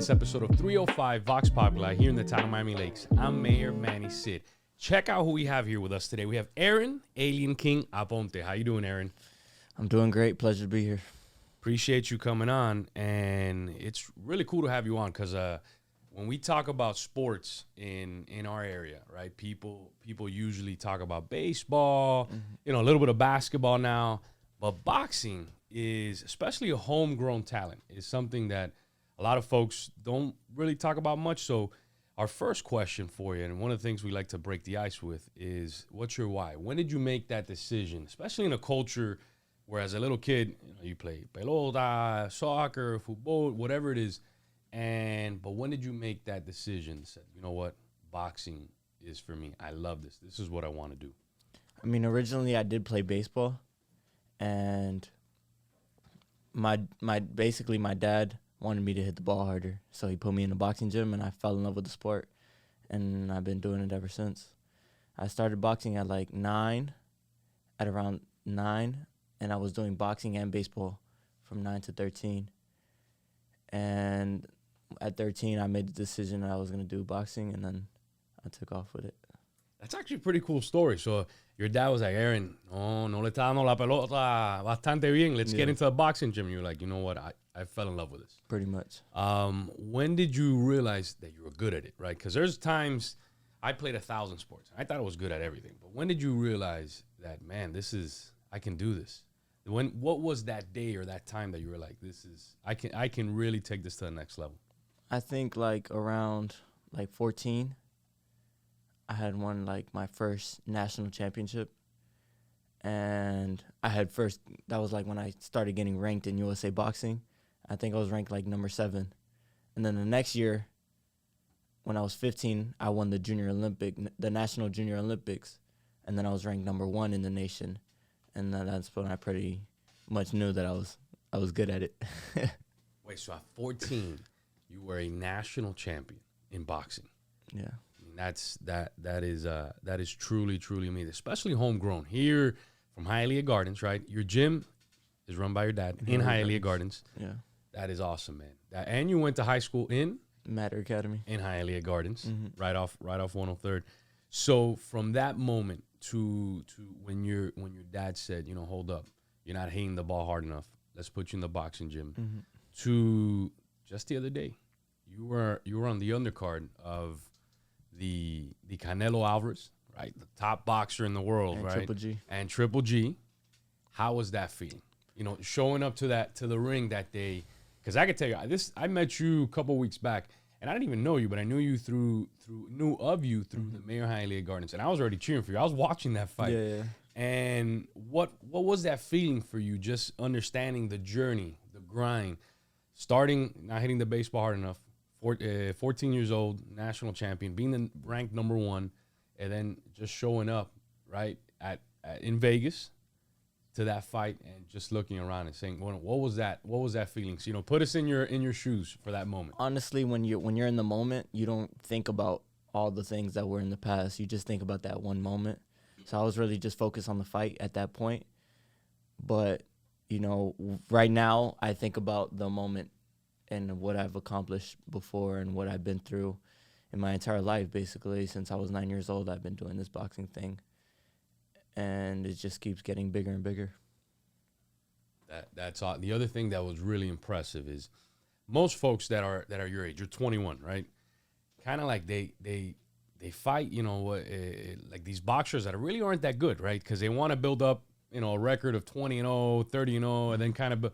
this episode of 305 Vox Populi here in the town of Miami Lakes. I'm Mayor Manny Cid. Check out who we have here with us today. We have Aaron Alien King Aponte. How you doing, Aaron? I'm doing great. Pleasure to be here. Appreciate you coming on, and it's really cool to have you on because when we talk about sports in our area, right, people usually talk about baseball, a little bit of basketball now, but boxing is, especially a homegrown talent, is something that a lot of folks don't really talk about much. So our first question for you, and one of the things we like to break the ice with, is what's your why? When did you make that decision, especially in a culture where as a little kid, you play pelota, soccer, football, whatever it is, but when did you make that decision? Said, you know what, boxing is for me. I love this. This is what I want to do. I mean, originally I did play baseball, and my dad wanted me to hit the ball harder, so he put me in the boxing gym, and I fell in love with the sport, and I've been doing it ever since. I started boxing at around 9, and I was doing boxing and baseball from 9 to 13. And at 13, I made the decision that I was going to do boxing, and then I took off with it. That's actually a pretty cool story. So your dad was like, Aaron, no le está dando la pelota bastante bien. Let's get into the boxing gym. And you're like, you know what? I fell in love with this. Pretty much. When did you realize that you were good at it, right? Because there's times I played 1,000 sports. I thought I was good at everything. But when did you realize that, man, I can do this? What was that day or that time that you were like, I can really take this to the next level? I think around 14, I had won my first national championship, and that was when I started getting ranked in USA Boxing. I think I was ranked number 7, and then the next year, when I was 15, I won the National Junior Olympics, and then I was ranked number 1 in the nation, and then that's when I pretty much knew that I was good at it. Wait, so at 14, you were a national champion in boxing? Yeah. That is truly amazing, especially homegrown here from Hialeah Gardens, right? Your gym is run by your dad in Hialeah Gardens. Yeah, that is awesome, man. And you went to high school in Matter Academy in Hialeah Gardens, right off 103rd. So from that moment to when your dad said, hold up, you're not hitting the ball hard enough, let's put you in the boxing gym. To just the other day, you were on the undercard of the Canelo Alvarez, right? The top boxer in the world, and right? Triple G. And Triple G. How was that feeling? Showing up to the ring that day. Because I could tell you, I met you a couple weeks back, and I didn't even know you, but I knew of you through the Mayor Hialeah Gardens, and I was already cheering for you. I was watching that fight. Yeah. And what was that feeling for you? Just understanding the journey, the grind, starting not hitting the baseball hard enough. 14 years old, national champion, being ranked number 1, and then just showing up right in Vegas to that fight and just looking around and saying, what was that feeling? So, put us in your shoes for that moment. Honestly, when you're in the moment, you don't think about all the things that were in the past. You just think about that one moment. So I was really just focused on the fight at that point. But right now I think about the moment and what I've accomplished before and what I've been through in my entire life, basically. Since I was 9 years old, I've been doing this boxing thing. And it just keeps getting bigger and bigger. That's all. The other thing that was really impressive is most folks that are your age, you're 21, right? Kind of like they fight, like these boxers that really aren't that good, right? Because they want to build up, a record of 20-0, 30-0, and then kind of...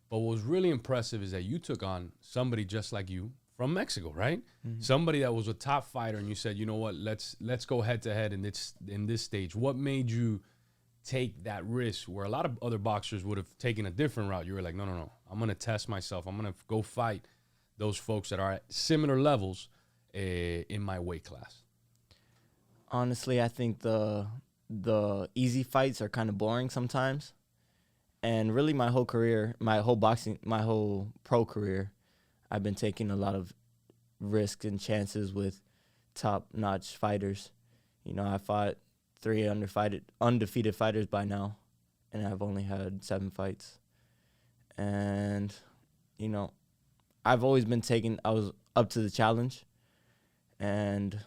But what was really impressive is that you took on somebody just like you from Mexico, right? Somebody that was a top fighter, and you said, you know what, let's go head to head in this stage. What made you take that risk where a lot of other boxers would have taken a different route? You were like, no, I'm going to test myself. I'm going to go fight those folks that are at similar levels in my weight class. Honestly, I think the easy fights are kind of boring sometimes. And really my whole pro career, I've been taking a lot of risks and chances with top-notch fighters. I fought 3 undefeated fighters by now, and I've only had 7 fights. And, I've always been I was up to the challenge, and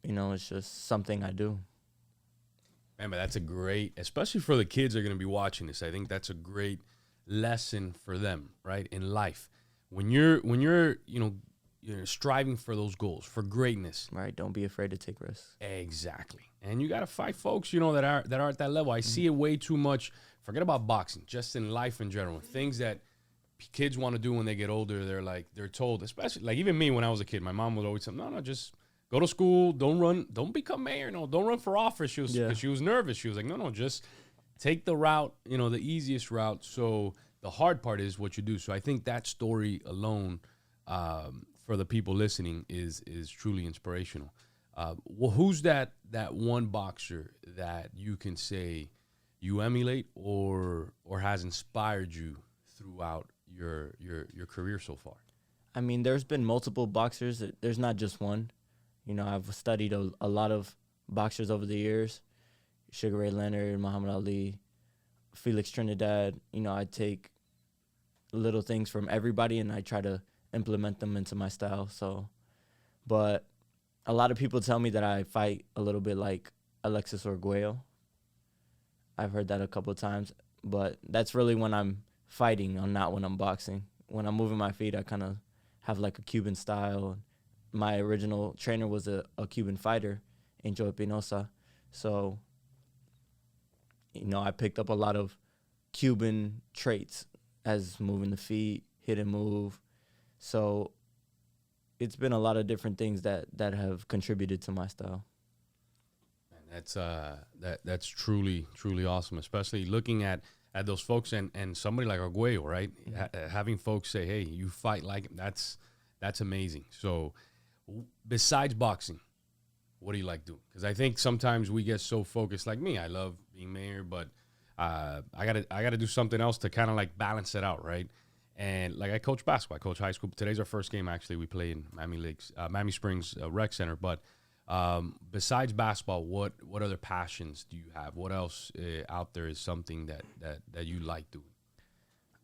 it's just something I do. Man, but that's a great, especially for the kids that are going to be watching this. I think that's a great lesson for them, right, in life. When you're you're striving for those goals, for greatness. Right, don't be afraid to take risks. Exactly. And you got to fight folks, that are at that level. I see it way too much. Forget about boxing, just in life in general. Things that kids want to do when they get older, they're told, especially like even me when I was a kid, my mom would always say, no, just go to school, don't become mayor, don't run for office. She was nervous. She was like, no, just take the route, the easiest route. So the hard part is what you do. So I think that story alone, for the people listening, is truly inspirational. Well, who's that one boxer that you can say you emulate or has inspired you throughout your career so far? I mean, there's been multiple boxers. There's not just one. I've studied a lot of boxers over the years. Sugar Ray Leonard, Muhammad Ali, Felix Trinidad. I take little things from everybody and I try to implement them into my style. So, but a lot of people tell me that I fight a little bit like Alexis Arguello. I've heard that a couple of times, but that's really when I'm fighting, not when I'm boxing. When I'm moving my feet, I kind of have like a Cuban style. My original trainer was a Cuban fighter, Angel Espinosa. So, I picked up a lot of Cuban traits as moving the feet, hit and move. So it's been a lot of different things that have contributed to my style. And that's truly, truly awesome, especially looking at those folks and somebody like Arguello, right? Having folks say, hey, you fight like him, that's amazing. So besides boxing, what do you like doing? Because I think sometimes we get so focused, like me. I love being mayor, but I gotta do something else to kind of like balance it out, right? And like I coach basketball, I coach high school. Today's our first game, actually. We play in Miami Springs Rec Center. But besides basketball, what other passions do you have? What else out there is something that you like doing?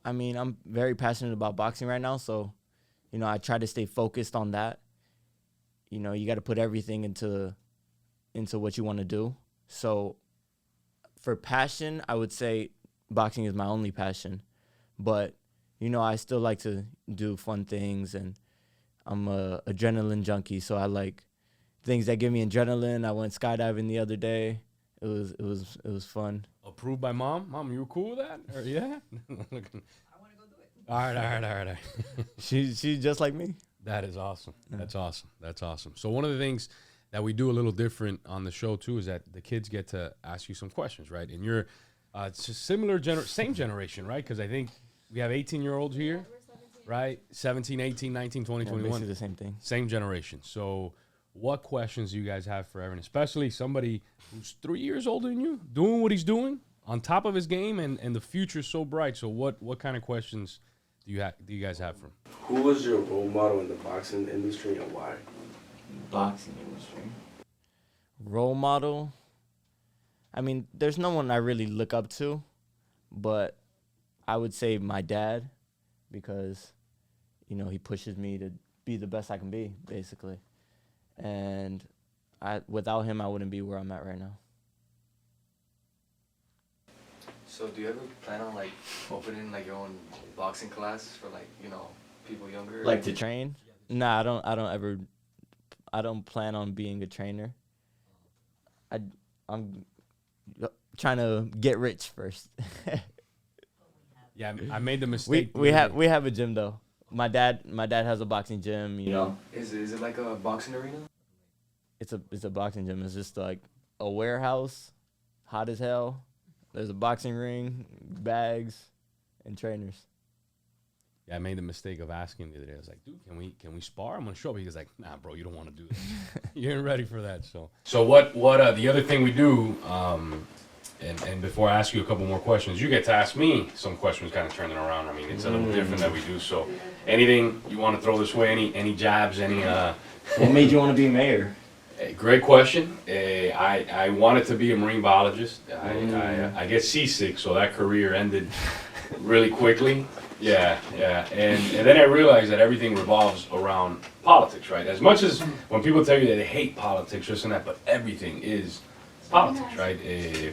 I mean, I'm very passionate about boxing right now, so I try to stay focused on that. You got to put everything into what you want to do. So for passion, I would say boxing is my only passion. But, I still like to do fun things, and I'm a adrenaline junkie, so I like things that give me adrenaline. I went skydiving the other day. It was fun. Approved by mom? Mom, you cool with that? Or, yeah? I want to go do it. All right. She's just like me. That is awesome. That's awesome. So one of the things that we do a little different on the show too is that the kids get to ask you some questions, right? And you're it's a similar same generation, right? Because I think we have 18-year-olds here, right? 17, 18, 19, 20, 21. Basically the same thing. Same generation. So what questions do you guys have for Aaron, especially somebody who's 3 years older than you, doing what he's doing, on top of his game, and the future's so bright. So what kind of questions do you guys have for him? Who was your role model in the boxing industry and why? Boxing industry. Role model? I mean, there's no one I really look up to, but I would say my dad, because, he pushes me to be the best I can be, basically. And without him, I wouldn't be where I'm at right now. So do you ever plan on opening your own boxing class for people younger? Like to train? Nah, I don't plan on being a trainer. I'm trying to get rich first. Yeah, I made the mistake. We have a gym though. My dad has a boxing gym. Is it like a boxing arena? It's a boxing gym. It's just like a warehouse, hot as hell. There's a boxing ring, bags, and trainers. Yeah, I made the mistake of asking the other day. I was like, dude, can we spar? I'm gonna show up. He was like, nah, bro, you don't want to do this. You ain't ready for that. So what the other thing we do, and before I ask you a couple more questions, you get to ask me some questions, kind of turning around. I mean, it's a little different that we do. So anything you want to throw this way? Any jabs? What made you want to be mayor? Great question. I wanted to be a marine biologist. I get seasick, so that career ended really quickly. Yeah, and then I realized that everything revolves around politics, right? As much as when people tell you that they hate politics, this and that, but everything is politics, right?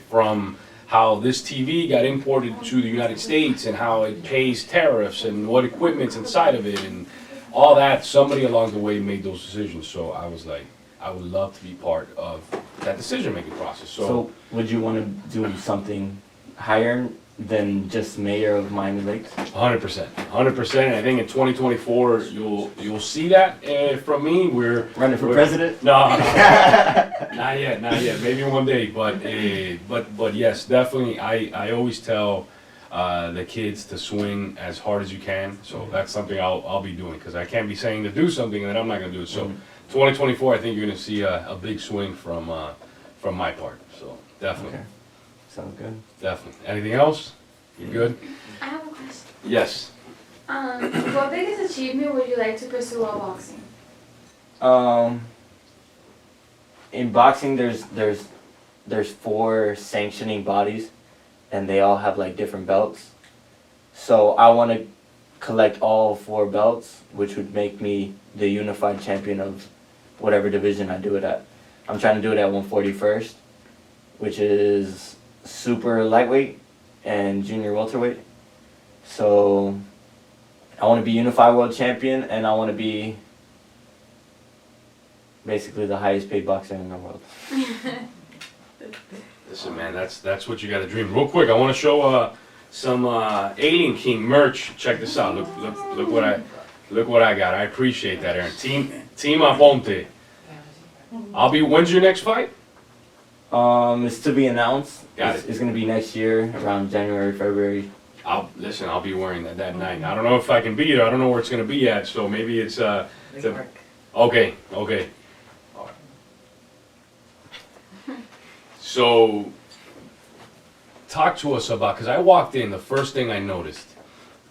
From how this TV got imported to the United States and how it pays tariffs and what equipment's inside of it and all that, somebody along the way made those decisions. So I was like, I would love to be part of that decision-making process. So would you want to do something higher than just mayor of Miami Lakes? 100%. I think in 2024 you'll see that from me. We're Running for president? No, not yet. Maybe one day, but yes, definitely. I always tell the kids to swing as hard as you can. So that's something I'll be doing because I can't be saying to do something and then I'm not gonna do it. So 2024, I think you're gonna see a big swing from my part. So definitely. Okay. Sounds good. Definitely. Anything else? You good? I have a question. Yes. What biggest achievement would you like to pursue while boxing? In boxing, there's 4 sanctioning bodies, and they all have like different belts. So I want to collect all 4 belts, which would make me the unified champion of whatever division I do it at. I'm trying to do it at 141st, which is super lightweight and junior welterweight. So I want to be unified world champion, and I want to be basically the highest paid boxer in the world. Listen, man, that's what you got to dream. Real quick, I want to show some Alien King merch. Check this out. Look what I got. I appreciate that, Aaron. Team Aponte. When's your next fight? It's to be announced. Got it. It's gonna be next year, around January, February. I'll be wearing that night. I don't know if I can be there. I don't know where it's gonna be at. So maybe it's okay. So talk to us about, because I walked in, the first thing I noticed,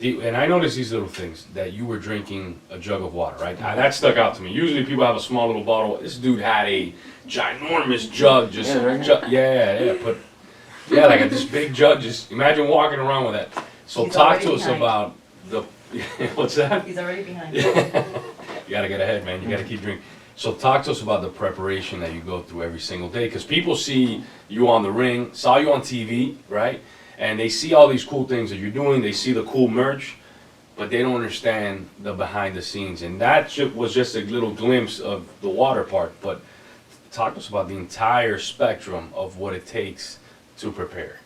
and I noticed these little things, that you were drinking a jug of water, right? That stuck out to me. Usually people have a small little bottle. This dude had a ginormous jug, like this big jug. Just imagine walking around with that. So He's talk to already us behind. about the, what's that? He's already behind. You gotta get ahead, man. You gotta keep drinking. So talk to us about the preparation that you go through every single day, because people see you on the ring, saw you on TV, right? And they see all these cool things that you're doing. They see the cool merch, but they don't understand the behind the scenes. And that was just a little glimpse of the water part. But talk to us about the entire spectrum of what it takes to prepare.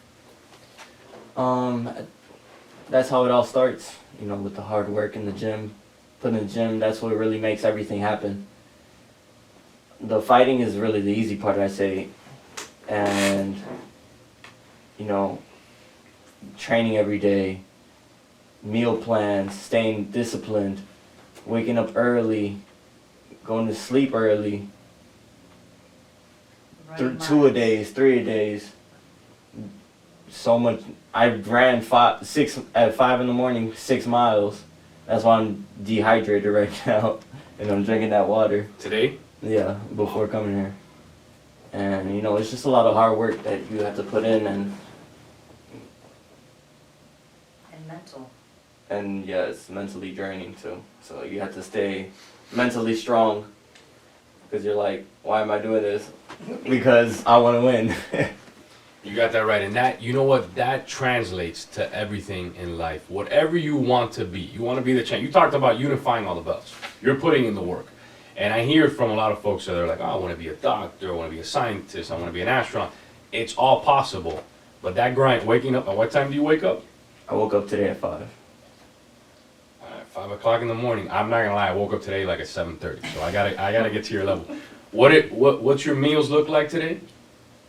That's how it all starts, with the hard work in the gym. Put in the gym, that's what really makes everything happen. The fighting is really the easy part, I say. And, training every day, meal plans, staying disciplined, waking up early, going to sleep early, 2 a days, 3 a days. So much. I ran at 5 in the morning, 6 miles. That's why I'm dehydrated right now, and I'm drinking that water. Today? Yeah, before coming here. And it's just a lot of hard work that you have to put in, and mental. And yeah, it's mentally draining too. So you have to stay mentally strong, because you're like, why am I doing this? Because I want to win. You got that right. And that, that translates to everything in life. Whatever you want to be. You want to be the champ. You talked about unifying all the belts. You're putting in the work. And I hear from a lot of folks that are like, oh, I want to be a doctor, I want to be a scientist, I want to be an astronaut. It's all possible. But that grind, waking up, at what time do you wake up? I woke up today at 5. 5 o'clock in the morning. I'm not gonna lie, I woke up today like at 7:30. So I gotta get to your level. What's your meals look like today?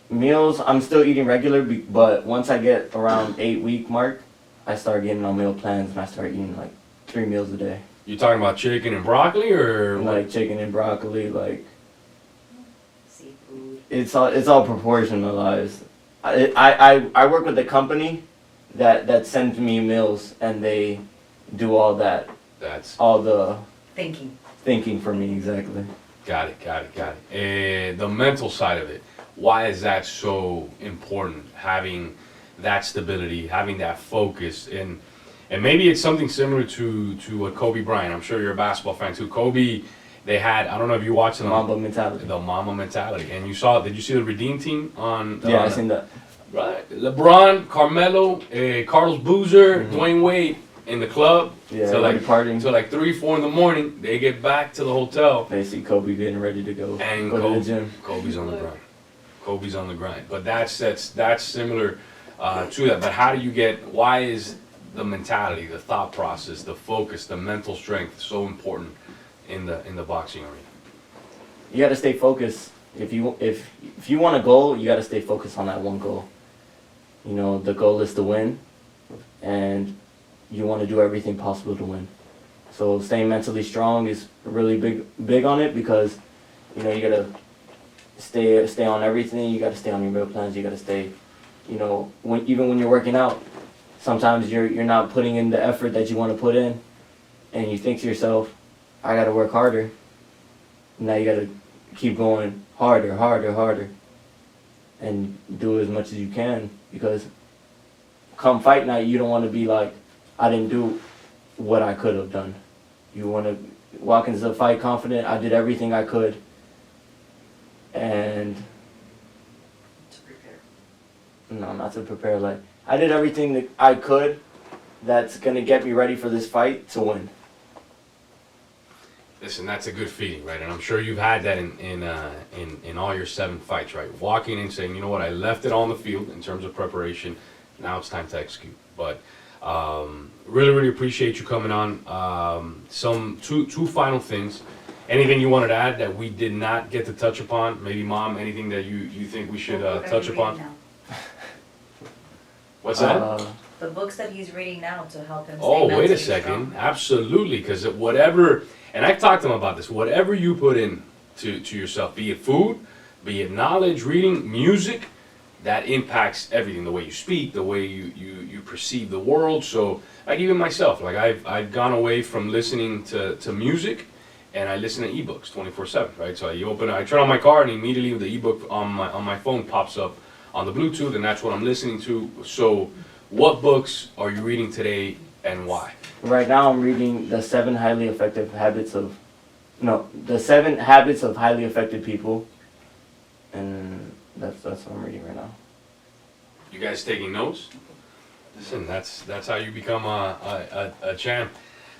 Meals, I'm still eating regular, but once I get around 8-week mark, I start getting on meal plans, and I start eating like 3 meals a day. You talking about chicken and broccoli, or like chicken and broccoli, like Seafood. it's all proportionalized. I work with a company that sends me meals, and they do all that. That's all the Thinking for me, exactly. Got it. The mental side of it. Why is that so important? Having that stability, having that focus, and And maybe it's something similar to what Kobe Bryant. I'm sure you're a basketball fan too. Kobe, they had, I don't know if you watched them. Mamba mentality. The Mamba mentality. And did you see the Redeem Team on? Yeah, I seen that. Right. LeBron, Carmelo, Carlos Boozer, Dwayne Wade in the club. Yeah, till like partying. till like 3, 4 in the morning. They get back to the hotel. They see Kobe getting ready to go And to the gym. Kobe's on the grind. Kobe's on the grind. But that's similar to that. But how do you why is the mentality, the thought process, the focus, the mental strength so important in the boxing arena? You got to stay focused. If you want a goal, you got to stay focused on that one goal. You know, the goal is to win, and you want to do everything possible to win. So staying mentally strong is really big on it, because you know you got to stay on everything. You got to stay on your meal plans. You got to stay, you know, even when you're working out, sometimes you're not putting in the effort that you want to put in, and you think to yourself, I got to work harder. Now you got to keep going harder, and do as much as you can, because come fight night, you don't want to be like, I didn't do what I could have done. You want to walk into the fight confident, I did everything I could, and To prepare. no, not to prepare, like, I did everything that I could that's going to get me ready for this fight to win. Listen, that's a good feeling, right? And I'm sure you've had that in all your 7 fights, right? Walking in saying, you know what, I left it all on the field in terms of preparation. Now it's time to execute. But really, really appreciate you coming on. Two final things. Anything you wanted to add that we did not get to touch upon? Maybe, Mom, anything that you think we should What book are touch you upon? reading now? What's that? The books that he's reading now to help him stay Oh, wait a mentally second. strong. Absolutely. Because whatever, and I've talked to him about this, whatever you put in to yourself, be it food, be it knowledge, reading, music, that impacts everything. The way you speak, the way you perceive the world. So, like even myself, like I've gone away from listening to music, and I listen to ebooks 24/7, right? So I turn on my car, and immediately the ebook on my phone pops up on the Bluetooth, and that's what I'm listening to. So, what books are you reading today, and why? Right now I'm reading The 7 Highly Effective Habits of... No, The 7 Habits of Highly Effective People. And that's what I'm reading right now. You guys taking notes? Listen, that's how you become a champ.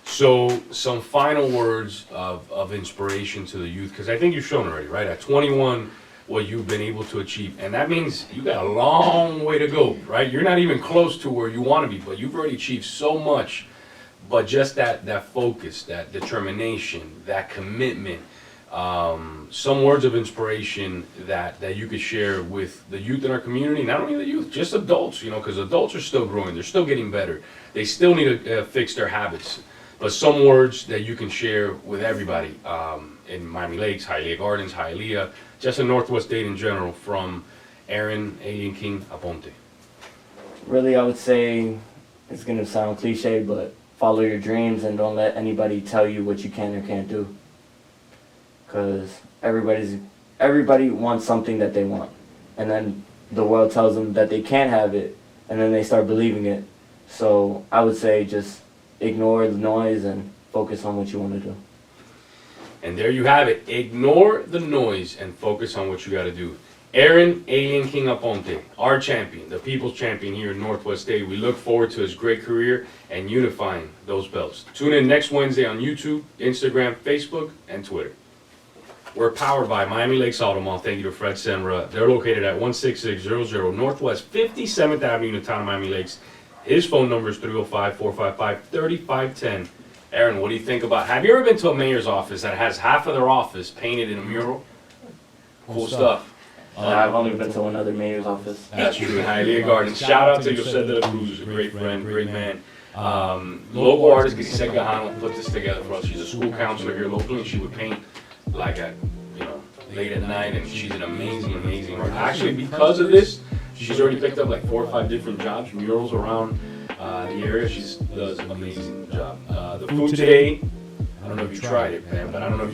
So, some final words of inspiration to the youth, because I think you've shown already, right? At 21, what you've been able to achieve, and that means you got a long way to go, right? You're not even close to where you want to be, but you've already achieved so much. But just that focus, that determination, that commitment, some words of inspiration that you could share with the youth in our community, not only the youth, just adults, you know, because adults are still growing, they're still getting better, they still need to fix their habits. But some words that you can share with everybody in Miami Lakes, Hialeah Gardens, Hialeah, just in Northwest Dade in general, from Aaron Alien King Aponte. Really, I would say, it's going to sound cliche, but follow your dreams and don't let anybody tell you what you can or can't do. Because everybody wants something that they want. And then the world tells them that they can't have it, and then they start believing it. So I would say just ignore the noise and focus on what you want to do. And there you have it. Ignore the noise and focus on what you got to do. Aaron Alien King Aponte, our champion, the people's champion here in Northwest State. We look forward to his great career and unifying those belts. Tune in next Wednesday on YouTube, Instagram, Facebook, and Twitter. We're powered by Miami Lakes Auto Mall. Thank you to Fred Semra. They're located at 16600 Northwest 57th Avenue in the town of Miami Lakes. His phone number is 305-455-3510. Aaron, what do you think about, have you ever been to a mayor's office that has half of their office painted in a mural? Cool stuff. I've only been to one other mayor's office. That's true in Hialeah Gardens. Shout out to Jose de la Cruz, a great friend, great man. Local artist Grisel Gajano put this together for us. She's a school counselor here locally, and she would paint like at, late at night, and she's an amazing artist. Actually, because of this, she's already picked up like 4 or 5 different jobs, murals around the area. She does an amazing job. The food today, I don't know if you tried it, man, but I don't know if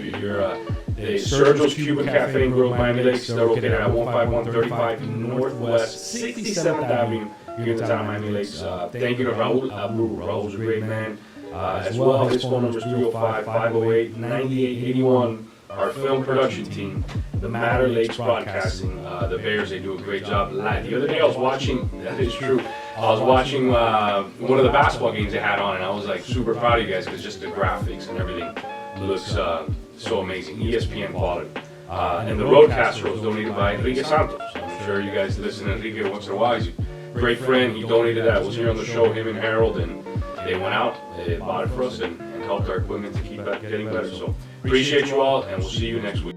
the Sergio's Cuban Cafe and Grill, Miami Lakes. They're located at 15135 Northwest 67th Avenue here in the town of Miami Lakes. Thank you to Raul Abu. Raul's a great man. As well, his phone number is 305-508-9881. Our film production team, the Matter Lakes Broadcasting, the Bears, they do a great job. The other day I was watching, that is true, I was watching one of the basketball games they had on, and I was like super proud of you guys because just the graphics and everything looks so amazing. ESPN quality. And the Roadcaster was donated by Enrique Santos. I'm sure you guys listen to Enrique once in a while. He's a great friend. He donated that. Was here on the show, him and Harold, and they went out, they bought it for us, and helped our equipment to keep getting better. So appreciate you all, and we'll see you next week.